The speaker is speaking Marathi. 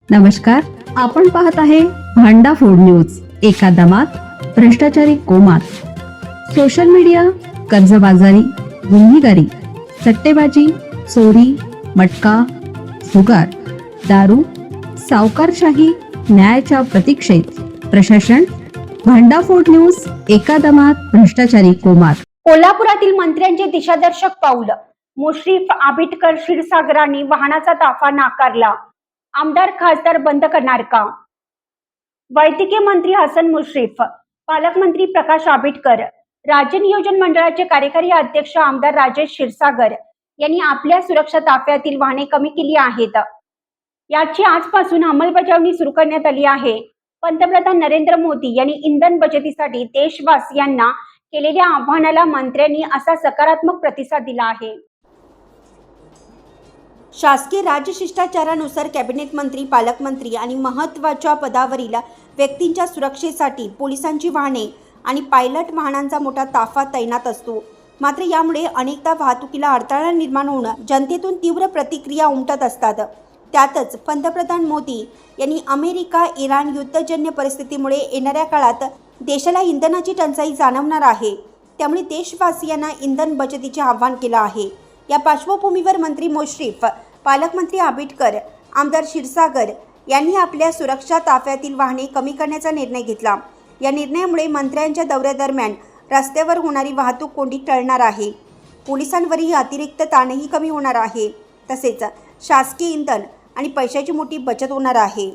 नमस्कार, आपण पाहत आहे भांडा फोड न्यूज. एका दमात भ्रष्टाचारी कोमात. सोशल मीडिया, कर्जबाजारी, गुन्हेगारी, सट्टेबाजी, चोरी, मटका, जुगार, दारू, सावकारशाही, न्यायाच्या प्रतीक्षेत प्रशासन. भांडाफोड न्यूज. एका दमात भ्रष्टाचारी कोमात. कोल्हापुरातील मंत्र्यांचे दिशादर्शक पाऊल. मुश्रीफ, आबिटकर, क्षीरसागरांनी वाहनाचा ताफा नाकारला. आमदार खासदार बंद करणार का? वैद्यकीय मंत्री हसन मुश्रीफ, पालकमंत्री प्रकाश आबिटकर, राज्य नियोजन मंडळाचे कार्यकारी अध्यक्ष आमदार राजेश क्षीरसागर यांनी आपल्या सुरक्षा ताफ्यातील वाहने कमी केली आहेत. याची आजपासून अंमलबजावणी सुरू करण्यात आली आहे. पंतप्रधान नरेंद्र मोदी यांनी इंधन बचतीसाठी देशवासियांना केलेल्या आव्हानाला मंत्र्यांनी असा सकारात्मक प्रतिसाद दिला आहे. शासकीय राज्यशिष्टाचारानुसार कॅबिनेट मंत्री, पालकमंत्री आणि महत्त्वाच्या पदावरील व्यक्तींच्या सुरक्षेसाठी पोलिसांची वाहने आणि पायलट वाहनांचा मोठा ताफा तैनात असतो. मात्र यामुळे अनेकदा वाहतुकीला अडथळा निर्माण होऊन जनतेतून तीव्र प्रतिक्रिया उमटत असतात. त्यातच पंतप्रधान मोदी यांनी अमेरिका इराण युद्धजन्य परिस्थितीमुळे येणाऱ्या काळात देशाला इंधनाची टंचाई जाणवणार आहे. त्यामुळे देशवासियांना इंधन बचतीचे आवाहन केलं आहे. या पार्श्वभूमीवर मंत्री मुश्रीफ, पालकमंत्री आबिटकर, आमदार क्षीरसागर यांनी आपल्या सुरक्षा ताफ्यातील वाहने कमी करण्याचा निर्णय घेतला. या निर्णयामुळे मंत्र्यांच्या दौऱ्यादरम्यान रस्त्यावर होणारी वाहतूक कोंडी टळणार आहे. पोलिसांवरही अतिरिक्त ताणही कमी होणार आहे. तसेच शासकीय इंधन आणि पैशाची मोठी बचत होणार आहे.